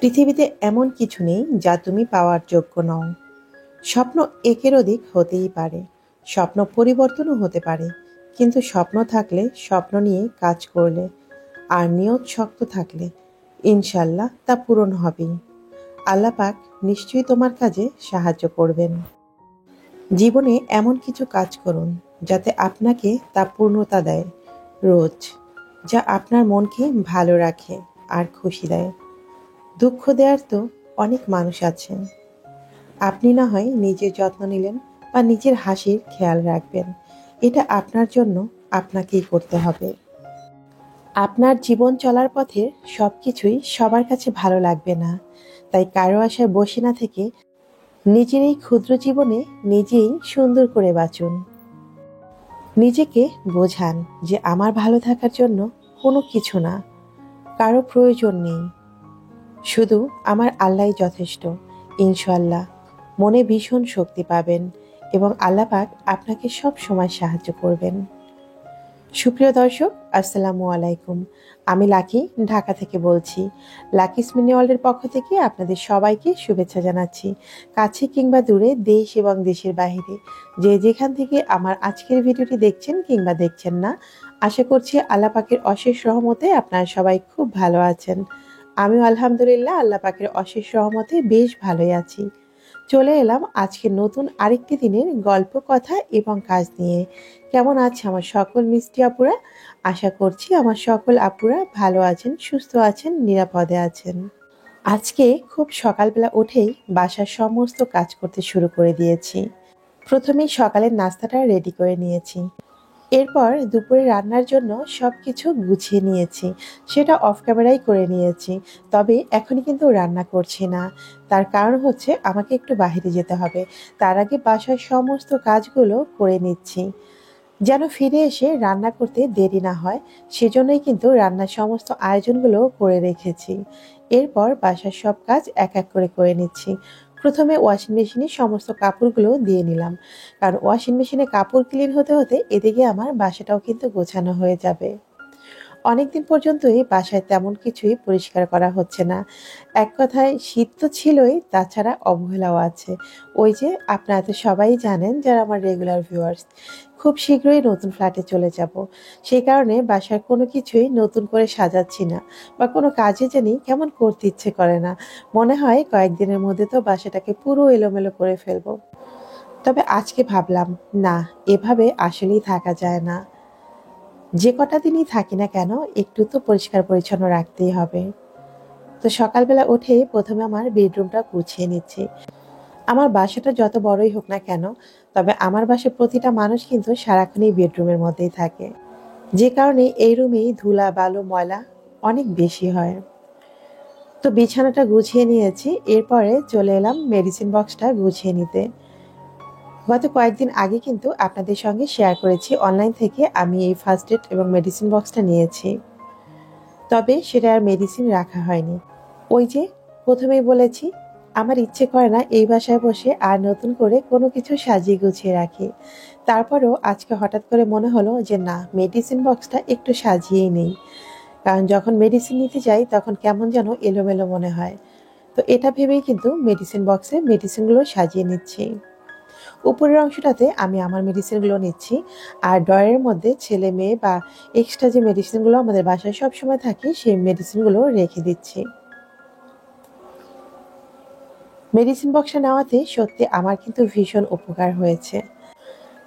পৃথিবীতে এমন কিছু নেই যা তুমি পাওয়ার যোগ্য নও। স্বপ্ন একের অধিক হতেই পারে, স্বপ্ন পরিবর্তনও হতে পারে, কিন্তু স্বপ্ন থাকলে, স্বপ্ন নিয়ে কাজ করলে আর নিয়ত শক্ত থাকলে ইনশাল্লাহ তা পূরণ হবেই। আল্লাহ পাক নিশ্চয়ই তোমার কাজে সাহায্য করবেন। জীবনে এমন কিছু কাজ করুন যাতে আপনাকে তা পূর্ণতা দেয় রোজ, যা আপনার মনকে ভালো রাখে আর খুশি দেয়। দুঃখ দেওয়ার তো অনেক মানুষ আছেন। আপনি না হয় নিজের যত্ন নিলেন বা নিজের হাসির খেয়াল রাখবেন, এটা আপনার জন্য আপনাকেই করতে হবে। আপনার জীবন চলার পথে সবকিছুই সবার কাছে ভালো লাগবে না, তাই কারো আশায় বসে না থেকে নিজের এই ক্ষুদ্র জীবনে নিজেই সুন্দর করে বাঁচুন। নিজেকে বোঝান যে আমার ভালো থাকার জন্য কোনো কিছু না, কারো প্রয়োজন নেই, শুধু আমার আল্লাহই যথেষ্ট। ইনশাআল্লাহ মনে ভীষণ শক্তি পাবেন এবং আল্লাহ পাক আপনাকে সব সময় সাহায্য করবেন। সুপ্রিয় দর্শক, আসসালামু আলাইকুম। আমি লাকি, ঢাকা থেকে বলছি। লাকিস মিনি ওয়ার্ল্ডের পক্ষ থেকে আপনাদের সবাইকে শুভেচ্ছা জানাচ্ছি। কাছে কিংবা দূরে, দেশ এবং দেশের বাইরে, যে যেখান থেকে আমার আজকের ভিডিওটি দেখছেন কিংবা দেখছেন না, আশা করছি আল্লাহ পাকের অশেষ রহমতে আপনারা সবাই খুব ভালো আছেন। আমিও আলহামদুলিল্লাহ আল্লাহ পাকের অশেষ রহমতে বেশ ভালোই আছি। চলে এলাম আজকে নতুন আরেকটি দিনের গল্প, কথা এবং কাজ নিয়ে। কেমন আছে আমার সকল মিষ্টি আপুরা? আশা করছি আমার সকল আপুরা ভালো আছেন, সুস্থ আছেন, নিরাপদে আছেন। আজকে খুব সকালবেলা উঠেই বাসার সমস্ত কাজ করতে শুরু করে দিয়েছি। প্রথমেই সকালের নাস্তাটা রেডি করে নিয়েছি। এরপর দুপুরে রান্নার জন্য সবকিছু গুছিয়ে নিয়েছি, সেটা অফ ক্যামেরাই করে নিয়েছি। তবে এখনই কিন্তু রান্না করছি না, তার কারণ হচ্ছে আমাকে একটু বাইরে যেতে হবে। তার আগে বাসার সমস্ত কাজগুলো করে নিচ্ছি, যেন ফিরে এসে রান্না করতে দেরি না হয়। সেজন্যই কিন্তু রান্নার সমস্ত আয়োজনগুলো করে রেখেছি। এরপর বাসার সব কাজ এক এক করে করে নিচ্ছি। প্রথমে ওয়াশিং মেশিনে সমস্ত কাপড়গুলো দিয়ে নিলাম, কারণ ওয়াশিং মেশিনে কাপড় ক্লিন হতে হতে এদিকে আমার বাসাটাও কিন্তু গোছানো হয়ে যাবে। অনেকদিন পর্যন্তই বাসায় তেমন কিছুই পরিষ্কার করা হচ্ছে না। এক কথায় শীত তো ছিলই, তাছাড়া অবহেলাও আছে। ওই যে আপনারা তো সবাই জানেন যারা আমার রেগুলার ভিউয়ার্স, খুব শীঘ্রই নতুন ফ্ল্যাটে চলে যাব। সেই কারণে বাসার কোনো কিছুই নতুন করে সাজাচ্ছি না, বা কোনো কাজে জানি কেমন করতে ইচ্ছে করে না। মনে হয় কয়েকদিনের মধ্যে তো বাসাটাকে পুরো এলোমেলো করে ফেলবো। তবে আজকে ভাবলাম, না, এভাবে আসলেই থাকা যায় না। যে কটা দিনই থাকি না কেন, একটু তো পরিষ্কার পরিচ্ছন্ন রাখতেই হবে। তো সকালবেলা উঠে প্রথমে আমার বেডরুমটা গুছিয়ে নিচ্ছি। আমার বাসাটা যত বড়ই হোক না কেন, তবে আমার বাসায় প্রতিটা মানুষ কিন্তু সারাক্ষণই বেডরুমের মধ্যেই থাকে, যে কারণে এই রুমেই ধুলা বালু ময়লা অনেক বেশি হয়। তো বিছানাটা গুছিয়ে নিয়েছি, এরপরে চলে এলাম মেডিসিন বক্সটা গুছিয়ে নিতে। গত কয়েকদিন আগে কিন্তু আপনাদের সঙ্গে শেয়ার করেছি অনলাইন থেকে আমি এই ফার্স্ট এড এবং মেডিসিন বক্সটা নিয়েছি। তবে সেটা আর মেডিসিন রাখা হয়নি। ওই যে প্রথমেই বলেছি, আমার ইচ্ছে করে না এই বাসায় বসে আর নতুন করে কোনো কিছু সাজিয়ে গুছিয়ে রাখি। তারপরেও আজকে হঠাৎ করে মনে হলো যে না, মেডিসিন বক্সটা একটু সাজিয়েই নেই। কারণ যখন মেডিসিন নিতে যাই তখন কেমন যেন এলোমেলো মনে হয়। তো এটা ভেবেই কিন্তু মেডিসিন বক্সে মেডিসিনগুলো সাজিয়ে নিচ্ছি। উপরের অংশটাতে আমি আমার মেডিসিনগুলো নিচ্ছি, আর ড্রয়ারের মধ্যে ছেলে মেয়ে বা এক্সট্রা যে মেডিসিনগুলো আমাদের বাসায় সবসময় থাকে সেই মেডিসিনগুলো রেখে দিচ্ছি। মেডিসিন বক্সটা নেওয়াতে সত্যি আমার কিন্তু ভীষণ উপকার হয়েছে,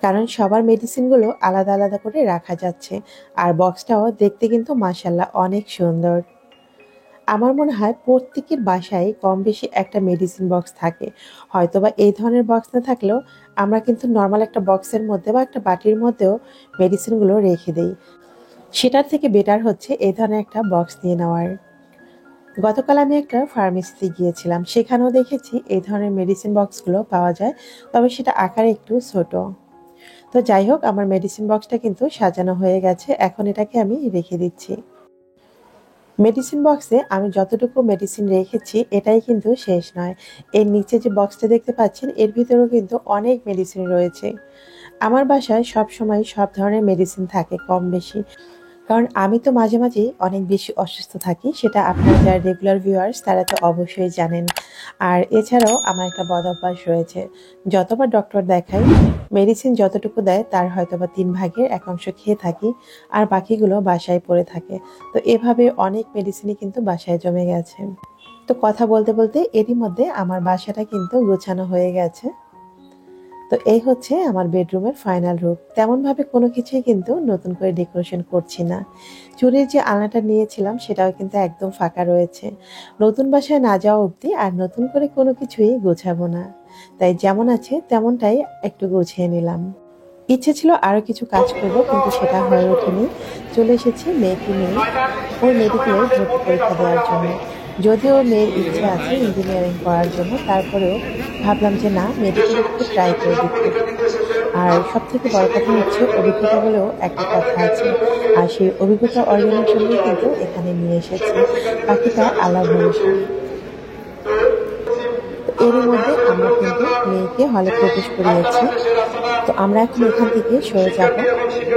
কারণ সবার মেডিসিনগুলো আলাদা আলাদা করে রাখা যাচ্ছে, আর বক্সটাও দেখতে কিন্তু মাশাআল্লাহ অনেক সুন্দর। আমার মনে হয় প্রত্যেকের বাসায় কম বেশি একটা মেডিসিন বক্স থাকে। হয়তোবা এই ধরনের বক্স না থাকলেও আমরা কিন্তু নর্মাল একটা বক্সের মধ্যে বা একটা বাটির মধ্যেও মেডিসিনগুলো রেখে দেই। সেটার থেকে বেটার হচ্ছে এই ধরনের একটা বক্স নিয়ে নেওয়ার। গতকাল আমি একটা ফার্মেসিতে গিয়েছিলাম, সেখানেও দেখেছি এই ধরনের মেডিসিন বক্সগুলো পাওয়া যায়, তবে সেটা আকারে একটু ছোট। তো যাই হোক, আমার মেডিসিন বক্সটা কিন্তু সাজানো হয়ে গেছে, এখন এটাকে আমি রেখে দিচ্ছি। মেডিসিন বক্সে আমি যতটুকু মেডিসিন রেখেছি এটাই কিন্তু শেষ নয়। এর নিচে যে বক্সটা দেখতে পাচ্ছেন এর ভিতরেও কিন্তু অনেক মেডিসিন রয়েছে। আমার বাসায় সব সময় সব ধরনের মেডিসিন থাকে কম বেশি। কারণ আমি তো মাঝে মাঝেই অনেক বেশি অসুস্থ থাকি, সেটা আপনারা যারা রেগুলার ভিউয়ার্স তারা তো অবশ্যই জানেন। আর এছাড়াও আমার একটা বদ অভ্যাস রয়েছে, যতবার ডক্টর দেখাই মেডিসিন যতটুকু দেয় তার হয়তোবা 3/1 খেয়ে থাকি, আর বাকিগুলো বাসায় পড়ে থাকে। তো এভাবে অনেক মেডিসিনই কিন্তু বাসায় জমে গেছে। তো কথা বলতে বলতে এরই মধ্যে আমার বাসাটা কিন্তু গোছানো হয়ে গেছে। তো এই হচ্ছে আমার বেডরুমের ফাইনাল রূপ। তেমনভাবে কোনো কিছুই কিন্তু নতুন করে ডেকোরেশন করছি না। চুরির যে আলনাটা নিয়েছিলাম সেটাও কিন্তু একদম ফাঁকা রয়েছে। নতুন বাসায় না যাওয়া অবধি আর নতুন করে কোনো কিছুই গোছাবো না। তাই যেমন আছে তেমনটাই একটু গুছিয়ে নিলাম। ইচ্ছে ছিল আরো কিছু কাজ করব, কিন্তু সেটা হয়ে ওঠেনি। চলে এসেছি মেয়েকে নিয়ে ওর মেডিকেলে ভর্তি পরীক্ষা দেওয়ার জন্য। যদিও মেয়ের ইচ্ছে আছে ইঞ্জিনিয়ারিং করার জন্য, তারপরেও ভাবলাম যে না, মেডিকেলে একটু ট্রাই করে দেখি। আর সব থেকে বড় কথা হচ্ছে অভিজ্ঞতা বলেও একটা কথা আছে, আর সেই অভিজ্ঞতা অর্জনের জন্যই কিন্তু এখানে নিয়ে এসেছি। বাকিটা আল্লাহ ভরসা। তো এরই মধ্যে আমরা কিন্তু মেয়েকে হলে প্রবেশ করিয়েছি। তো আমরা এখন এখান থেকে সরে যাব,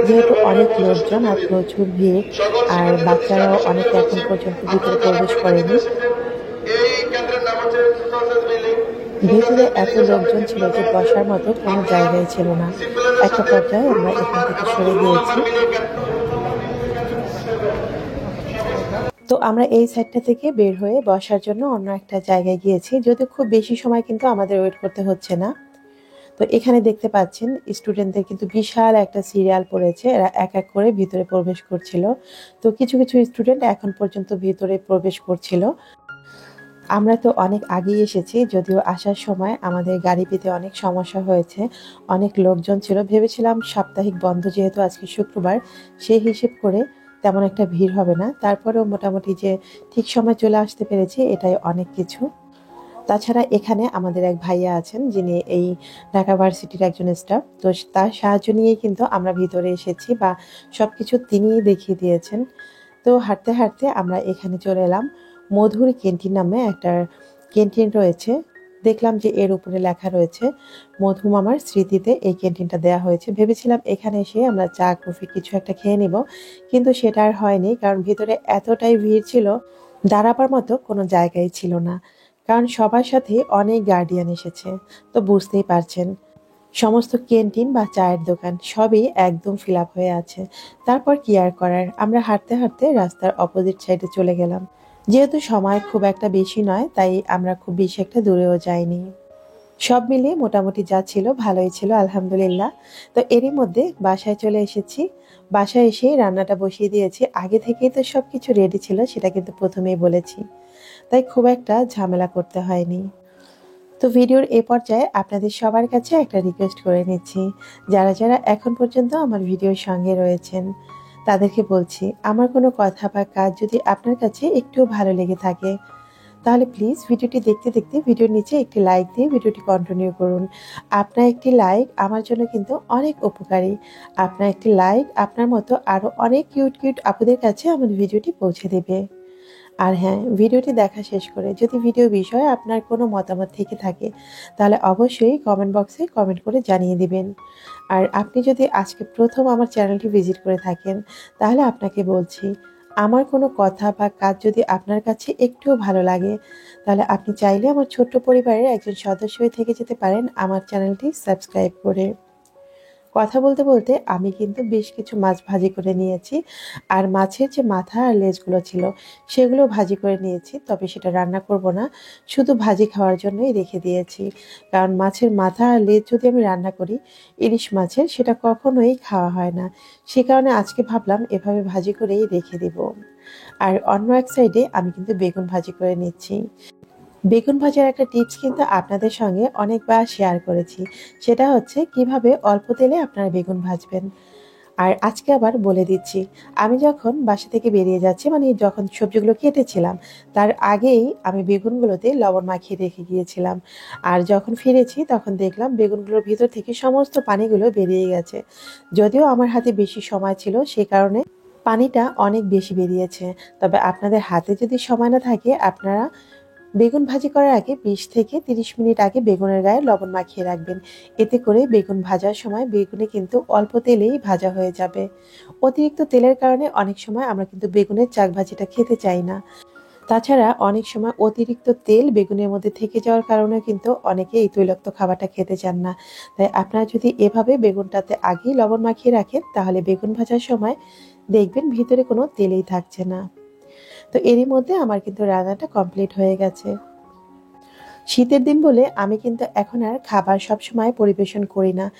যেহেতু অনেক লোকজন আর প্রচুর ভিড়, আর বাচ্চারাও অনেকে এখন পর্যন্ত ভিতরে প্রবেশ করেনি। ভেতরে এত লোকজন ছিল যে বসার মতো কোনো জায়গায় ছিল না। একটা পর্যায়ে আমরা এখান থেকে সরে গিয়েছি। তো আমরা এই সাইডটা থেকে বের হয়ে বসার জন্য অন্য একটা জায়গায় গিয়েছি, যদিও খুব বেশি সময় কিন্তু আমাদের ওয়েট করতে হচ্ছে না। তো এখানে দেখতে পাচ্ছেন স্টুডেন্টদের কিন্তু বিশাল একটা সিরিয়াল পড়েছে, এরা এক এক করে ভিতরে প্রবেশ করছিল। তো কিছু কিছু স্টুডেন্ট এখন পর্যন্ত ভিতরে প্রবেশ করছিল। আমরা তো অনেক আগেই এসেছি, যদিও আসার সময় আমাদের গাড়ি পেতে অনেক সমস্যা হয়েছে। অনেক লোকজন ছিল, ভেবেছিলাম সাপ্তাহিক বন্ধ যেহেতু আজকে শুক্রবার, সেই হিসেব করে তেমন একটা ভিড় হবে না। তারপরেও মোটামুটি যে ঠিক সময় চলে আসতে পেরেছি এটাই অনেক কিছু। তাছাড়া এখানে আমাদের এক ভাইয়া আছেন যিনি এই ঢাকা ভার্সিটির একজন স্টাফ। তো তার সাহায্য নিয়েই কিন্তু আমরা ভিতরে এসেছি, বা সবকিছু তিনিই দেখিয়ে দিয়েছেন। তো হাঁটতে হাঁটতে আমরা এখানে চলে এলাম। মধুর ক্যান্টিন নামে একটা ক্যান্টিন রয়েছে। দেখলাম যে এর উপরে লেখা রয়েছে মধু মামার স্মৃতিতে এই ক্যান্টিনটা দেওয়া হয়েছে। ভেবেছিলাম এখানে এসে আমরা চা কফি কিছু একটা খেয়ে নিব, কিন্তু সেটা আর হয়নি, কারণ ভিতরে এতটাই ভিড় ছিল, দাঁড়াবার মতো কোনো জায়গাই ছিল না। কারণ সবার সাথে অনেক গার্ডিয়ান এসেছে। তো বুঝতেই পারছেন, সমস্ত ক্যান্টিন বা চায়ের দোকান সবই একদম ফিল আপ হয়ে আছে। তারপর কি আর করার, আমরা হাঁটতে হাঁটতে রাস্তার অপোজিট সাইডে চলে গেলাম। যেহেতু সময় খুব একটা বেশি নয়, তাই আমরা খুব বেশি একটা দূরেও যাইনি। সব মিলিয়ে মোটামুটি যা ছিল ভালোই ছিল, আলহামদুলিল্লাহ। তো এরই মধ্যে বাসায় চলে এসেছি। বাসায় এসে রান্নাটা বসিয়ে দিয়েছি। আগে থেকেই তো সবকিছু রেডি ছিল, সেটা কিন্তু প্রথমেই বলেছি, তাই খুব একটা ঝামেলা করতে হয়নি। তো ভিডিওর এ পর্যায়ে আপনাদের সবার কাছে একটা রিকোয়েস্ট করে নিচ্ছি, যারা যারা এখন পর্যন্ত আমার ভিডিওর সঙ্গে রয়েছেন তাদেরকে বলছি, আমার কোনো কথা বা কাজ যদি আপনার কাছে একটু ভালো লেগে থাকে, তাহলে প্লিজ ভিডিওটি দেখতে দেখতে ভিডিওর নিচে একটি লাইক দিয়ে ভিডিওটি কন্টিনিউ করুন। আপনার একটি লাইক আমার জন্য কিন্তু অনেক উপকারী। আপনার একটি লাইক আপনার মতো আরও অনেক কিউট কিউট আপুদের কাছে আমার ভিডিওটি পৌঁছে দেবে। আর হ্যাঁ, ভিডিওটি দেখা শেষ করে যদি ভিডিও বিষয়ে আপনার কোনো মতামত থেকে থাকে, তাহলে অবশ্যই কমেন্ট বক্সে কমেন্ট করে জানিয়ে দিবেন। আর আপনি যদি আজকে প্রথম আমার চ্যানেলটি ভিজিট করে থাকেন, তাহলে আপনাকে বলছি, আমার কোনো কথা বা কাজ যদি আপনার কাছে একটুও ভালো লাগে, তাহলে আপনি চাইলে আমার ছোট্ট পরিবারের একজন সদস্য হয়ে থেকে যেতে পারেন আমার চ্যানেলটি সাবস্ক্রাইব করে। কথা বলতে বলতে আমি কিন্তু বেশ কিছু মাছ ভাজি করে নিয়েছি। আর মাছের যে মাথা আর লেজগুলো ছিল সেগুলো ভাজি করে নিয়েছি, তবে সেটা রান্না করব না, শুধু ভাজি খাওয়ার জন্যই রেখে দিয়েছি। কারণ মাছের মাথা আর লেজ যদি আমি রান্না করি ইলিশ মাছের, সেটা কখনোই খাওয়া হয় না। সে কারণে আজকে ভাবলাম এভাবে ভাজি করেই রেখে দিব। আর অন্য এক সাইডে আমি কিন্তু বেগুন ভাজি করে নিচ্ছি। বেগুন ভাজার একটা টিপস কিন্তু আপনাদের সঙ্গে অনেকবার শেয়ার করেছি, সেটা হচ্ছে কিভাবে অল্প তেলে আপনারা বেগুন ভাজবেন। আর আজকে আবার বলে দিচ্ছি, আমি যখন বাসা থেকে বেরিয়ে যাচ্ছি, মানে যখন সবজিগুলো কেটেছিলাম তার আগেই আমি বেগুনগুলোতে লবণ মাখিয়ে রেখে গিয়েছিলাম। আর যখন ফিরেছি তখন দেখলাম বেগুনগুলোর ভিতর থেকে সমস্ত পানিগুলো বেরিয়ে গেছে। যদিও আমার হাতে বেশি সময় ছিল সে কারণে পানিটা অনেক বেশি বেরিয়েছে। তবে আপনাদের হাতে যদি সময় না থাকে, আপনারা বেগুন ভাজি করার আগে ২০ থেকে ৩০ মিনিট আগে বেগুনের গায়ে লবণ মাখিয়ে রাখবেন। এতে করে বেগুন ভাজার সময় বেগুনে কিন্তু অল্প তেলেই ভাজা হয়ে যাবে। অতিরিক্ত তেলের কারণে অনেক সময় আমরা কিন্তু বেগুনের চাক ভাজিটা খেতে চাই না। তাছাড়া অনেক সময় অতিরিক্ত তেল বেগুনের মধ্যে থেকে যাওয়ার কারণেও কিন্তু অনেকে এই তৈলাক্ত খাবারটা খেতে চান না। তাই আপনারা যদি এভাবে বেগুনটাতে আগেই লবণ মাখিয়ে রাখেন তাহলে বেগুন ভাজার সময় দেখবেন ভিতরে কোনো তেলেই থাকছে না। তো এরই মধ্যে আমার কিন্তু রান্নাটা কমপ্লিট হয়ে গেছে। শীতের দিন বলে আমি কিন্তু এখন আর খাবার সবসময় পরিবেশন করি না।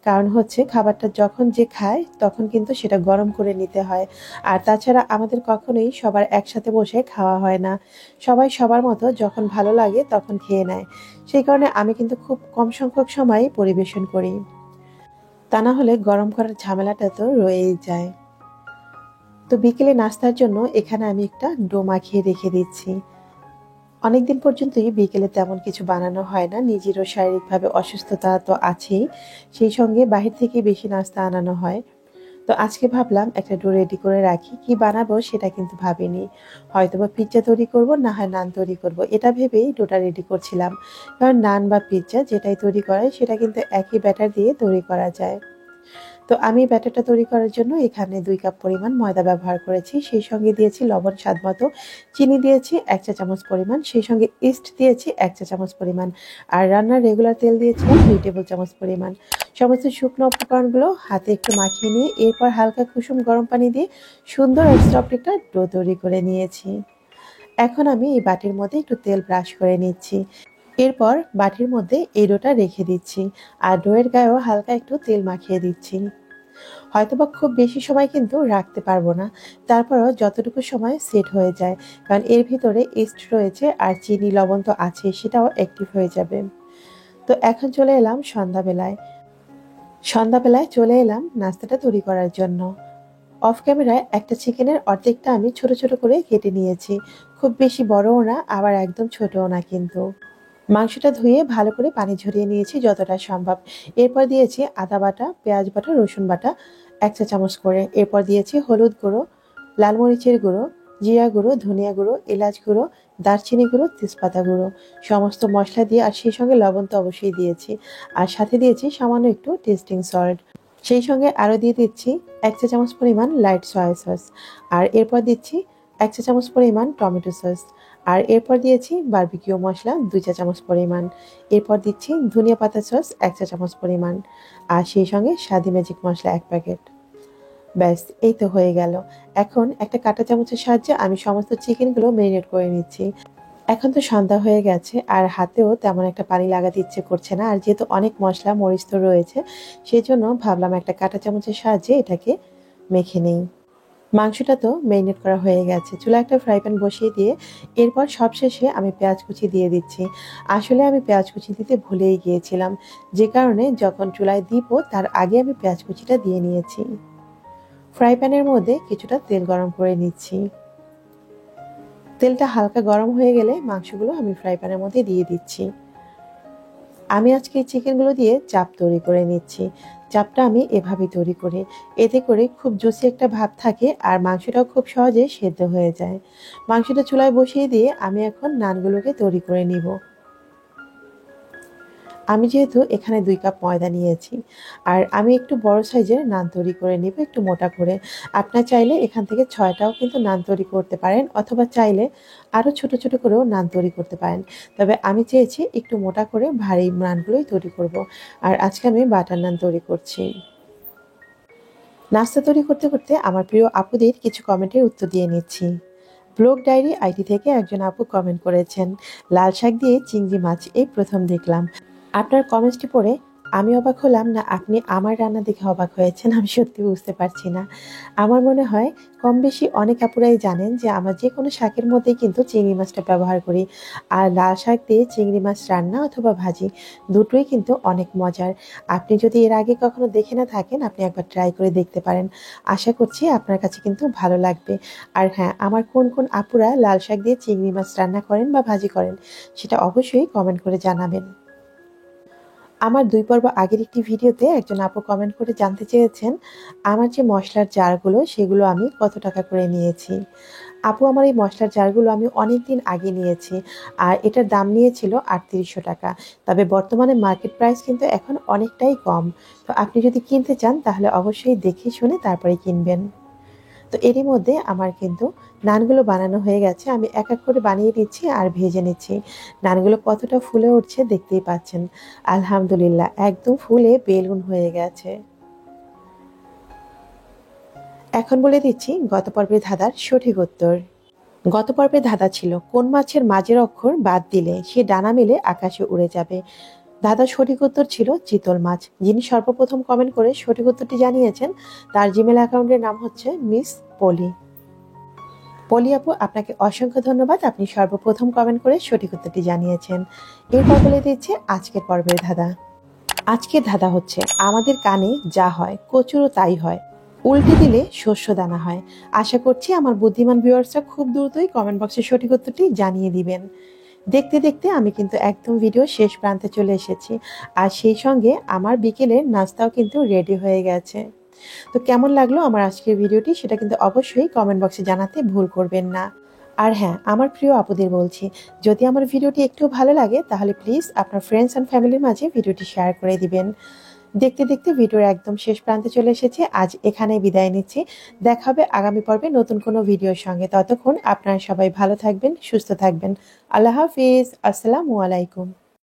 কারণ হচ্ছে খাবারটা যখন যে খায় তখন কিন্তু সেটা গরম করে নিতে হয়। আর তাছাড়া আমাদের কখনোই সবার একসাথে বসে খাওয়া হয় না। সবাই সবার মতো যখন ভালো লাগে তখন খেয়ে নেয়। সেই কারণে আমি কিন্তু খুব কম সংখ্যক সময়ই পরিবেশন করি। তা না হলে গরম করার ঝামেলাটা তো রয়েই যায়। তো বিকেলে নাস্তার জন্য এখানে আমি একটা ডো মাখিয়ে রেখে দিচ্ছি। অনেকদিন পর্যন্তই বিকেলে তেমন কিছু বানানো হয় না। নিজেরও শারীরিকভাবে অসুস্থতা তো আছেই। সেই সঙ্গে বাহির থেকে বেশি নাস্তা আনানো হয়। তো আজকে ভাবলাম একটা ডো রেডি করে রাখি। কি বানাবো সেটা কিন্তু ভাবিনি। হয়তোবা পিজ্জা তৈরি করব, না হয় নান তৈরি করব। এটা ভেবেই ডোটা রেডি করছিলাম। কারণ নান বা পিজ্জা যেটাই তৈরি করা হয় সেটা কিন্তু একই ব্যাটার দিয়ে তৈরি করা যায়। তো আমি ব্যাটারটা তৈরি করার জন্য এখানে ২ কাপ পরিমাণ ময়দা ব্যবহার করেছি। সেই সঙ্গে দিয়েছি লবণ স্বাদমতো, চিনি দিয়েছি ১ চা চামচ পরিমাণ, সেই সঙ্গে ইস্ট দিয়েছি ১ চা চামচ পরিমাণ। আর রান্নার রেগুলার তেল দিয়েছিলাম ২ টেবিল চামচ পরিমাণ। সমস্ত শুকনো উপকরণগুলো হাতে একটু মাখিয়ে নিয়ে এরপর হালকা কুসুম গরম পানি দিয়ে সুন্দর আর সফট একটা ডো তৈরি করে নিয়েছি। এখন আমি এই বাটির মধ্যে একটু তেল ব্রাশ করে নিচ্ছি। এরপর বাটির মধ্যে এই ডোটা রেখে দিচ্ছি। আর ডোয়ের গায়েও হালকা একটু তেল মাখিয়ে দিচ্ছি। হয়তোবা খুব বেশি সময় কিন্তু রাখতে পারবো না। তারপরও যতটুকু সময় সেট হয়ে যায়। কারণ এর ভিতরে ইস্ট রয়েছে আর চিনি লবণ তো আছে সেটাও অ্যাক্টিভ হয়ে যাবে। তো এখন চলে এলাম সন্ধ্যাবেলায়। সন্ধ্যাবেলায় চলে এলাম নাস্তাটা তৈরি করার জন্য। অফ ক্যামেরায় একটা চিকেনের অর্ধেকটা আমি ছোট ছোট করে কেটে নিয়েছি। খুব বেশি বড়ও না আবার একদম ছোটও না কিন্তু। মাংসটা ধুয়ে ভালো করে পানি ঝরিয়ে নিয়েছি যতটা সম্ভব। এরপর দিয়েছি আদা বাটা, পেঁয়াজ বাটা, রসুন বাটা ১ চা চামচ করে। এরপর দিয়েছি হলুদ গুঁড়ো, লাল মরিচের গুঁড়ো, জিরা গুঁড়ো, ধনিয়া গুঁড়ো, এলাচ গুঁড়ো, দারচিনি গুঁড়ো, তেজপাতা গুঁড়ো। সমস্ত মশলা দিয়ে আর সেই সঙ্গে লবণ তো অবশ্যই দিয়েছি। আর সাথে দিয়েছি সামান্য একটু টেস্টিং সল্ট। সেই সঙ্গে আরও দিয়ে দিচ্ছি ১ চা চামচ পরিমাণ লাইট সয়া সস। আর এরপর দিচ্ছি ১ চা চামচ পরিমাণ টমেটো সস। আর এরপর দিয়েছি বারবিকিউ মসলা ২ চা চামচ পরিমাণ। এরপর দিচ্ছি ধনিয়া পাতা সস ১ চা চামচ পরিমাণ। আর সেই সঙ্গে স্বাদি ম্যাজিক মসলা ১ প্যাকেট। ব্যাস এই তো হয়ে গেল। এখন একটা কাঁটা চামচের সাহায্যে আমি সমস্ত চিকেনগুলো মেরিনেট করে নিচ্ছি। এখন তো সন্ধ্যা হয়ে গেছে আর হাতেও তেমন একটা পানি লাগাতে ইচ্ছে করছে না। আর যেহেতু অনেক মসলা মরিচ তো রয়েছে, সেজন্য ভাবলাম একটা কাঁটা চামচের সাহায্যে এটাকে মেখে নেই। মাংসটা তো মেরিনেট করা হয়ে গেছে। চুলায় একটা ফ্রাই প্যান বসিয়ে দিয়ে এরপর সবশেষে আমি পেঁয়াজ কুচি দিয়ে দিচ্ছি। আসলে আমি পেঁয়াজ কুচি দিতে ভুলেই গিয়েছিলাম। যে কারণে যখন চুলায় দিব তার আগে আমি পেঁয়াজ কুচিটা দিয়ে নিয়েছি। ফ্রাই প্যানের মধ্যে কিছুটা তেল গরম করে নিচ্ছি। তেলটা হালকা গরম হয়ে গেলে মাংসগুলো আমি ফ্রাই প্যানের মধ্যে দিয়ে দিচ্ছি। আমি আজকে এই চিকেনগুলো দিয়ে চাপ তৈরি করে নিচ্ছি। চাপটা আমি এভাবেই তৈরি করি। এতে করে খুব জুসি একটা ভাব থাকে আর মাংসটাও খুব সহজে সেদ্ধ হয়ে যায়। মাংসটা চুলায় বসিয়ে দিয়ে আমি এখন নানগুলোকে তৈরি করে নিব। আমি যেহেতু এখানে ২ কাপ ময়দা নিয়েছি আর আমি একটু বড় সাইজের নান তৈরি করে নিব একটু মোটা করে। আপনারা চাইলে এখান থেকে ৬টাও কিন্তু নান তৈরি করতে পারেন অথবা চাইলে আরও ছোট ছোট করেও নান তৈরি করতে পারেন। তবে আমি চেয়েছি একটু মোটা করে ভারী নানগুলোই তৈরি করব। আর আজকে আমি বাটার নান তৈরি করছি। নাস্তা তৈরি করতে করতে আমার প্রিয় আপুদের কিছু কমেন্টের উত্তর দিয়ে নিচ্ছি। ব্লগ ডায়েরি আইডি থেকে একজন আপু কমেন্ট করেছেন, লাল শাক দিয়ে চিংড়ি মাছ এই প্রথম দেখলাম। আপনার কমেন্টসটি পড়ে আমি অবাক হলাম না আপনি আমার রান্না দেখে অবাক হয়েছেন আমি সত্যি বুঝতে পারছি না। আমার মনে হয় কম বেশি অনেক আপুরাই জানেন যে আমরা যে কোনো শাকের মধ্যেই কিন্তু চিংড়ি মাছটা ব্যবহার করি। আর লাল শাক দিয়ে চিংড়ি মাছ রান্না অথবা ভাজি দুটোই কিন্তু অনেক মজার। আপনি যদি এর আগে কখনো দেখে না থাকেন আপনি একবার ট্রাই করে দেখতে পারেন। আশা করছি আপনার কাছে কিন্তু ভালো লাগবে। আর হ্যাঁ, আমার কোন কোন আপুরা লাল শাক দিয়ে চিংড়ি মাছ রান্না করেন বা ভাজি করেন সেটা অবশ্যই কমেন্ট করে জানাবেন। আমার ২ পর্ব আগের একটি ভিডিওতে একজন আপু কমেন্ট করে জানতে চেয়েছেন, আমার যে মসলার জারগুলো সেগুলো আমি কত টাকা করে নিয়েছি। আপু আমার এই মশলার জারগুলো আমি অনেক দিন আগে নিয়েছি, আর এটার দাম নিয়েছিল ৩৮০০ টাকা। তবে বর্তমানে মার্কেট প্রাইস কিন্তু এখন অনেকটাই কম। তো আপনি যদি কিনতে চান তাহলে অবশ্যই দেখে শুনে তারপরে কিনবেন। তো এরই মধ্যে আমার কিন্তু নানগুলো বানানো হয়ে গেছে। আমি এক এক করে বানিয়ে নিচ্ছি আর ভেজে নিচ্ছি। নানগুলো কতটা ফুলে উঠছে দেখতেই পাচ্ছেন। আলহামদুলিল্লাহ একদম ফুলে বেলুন হয়ে গেছে। এখন বলে দিচ্ছি গত পর্বের ধাঁধার সঠিক উত্তর। গত পর্বে ধাঁধা ছিল কোন মাছের মাঝের অক্ষর বাদ দিলে সে ডানা মেলে আকাশে উড়ে যাবে। ধাঁধার সঠিক উত্তর ছিল চিতল মাছ। যিনি সর্বপ্রথম কমেন্ট করে সঠিক উত্তরটি জানিয়েছেন তার জিমেল অ্যাকাউন্টের নাম হচ্ছে মিস পলি। পলি আপু, আপনাকে অসংখ্য ধন্যবাদ। আপনি সর্বপ্রথম কমেন্ট করে সঠিক উত্তরটি জানিয়েছেন। এরপর বলে দিচ্ছে আজকের পর্বের ধাঁধা। আজকের ধাঁধা হচ্ছে আমাদের কানে যা হয় কচুরও তাই হয়, উল্টে দিলে শস্য দানা হয়। আশা করছি আমার বুদ্ধিমান ভিউয়ার্সরা খুব দ্রুতই কমেন্ট বক্সে সঠিক উত্তরটি জানিয়ে দিবেন। দেখতে দেখতে আমি কিন্তু একদম ভিডিও শেষ প্রান্তে চলে এসেছি, আর সেই সঙ্গে আমার বিকেলের নাস্তাও কিন্তু রেডি হয়ে গেছে। তো কেমন লাগলো আমার আজকের ভিডিওটি সেটা কিন্তু অবশ্যই কমেন্ট বক্সে জানাতে ভুল করবেন না। আর হ্যাঁ, আমার প্রিয় আপুদের বলছি, যদি আমার ভিডিওটি একটু ভালো লাগে তাহলে প্লিজ আপনার ফ্রেন্ডস অ্যান্ড ফ্যামিলির মাঝে ভিডিওটি শেয়ার করে দিবেন। দেখতে দেখতে ভিডিওর একদম শেষ প্রান্তে চলে এসেছি। আজ এখানেই বিদায় নিচ্ছি। দেখা হবে আগামী পর্বে নতুন কোনো ভিডিওর সঙ্গে। ততক্ষণ আপনারা সবাই ভালো থাকবেন, সুস্থ থাকবেন। আল্লাহ হাফিজ। আসসালামু আলাইকুম।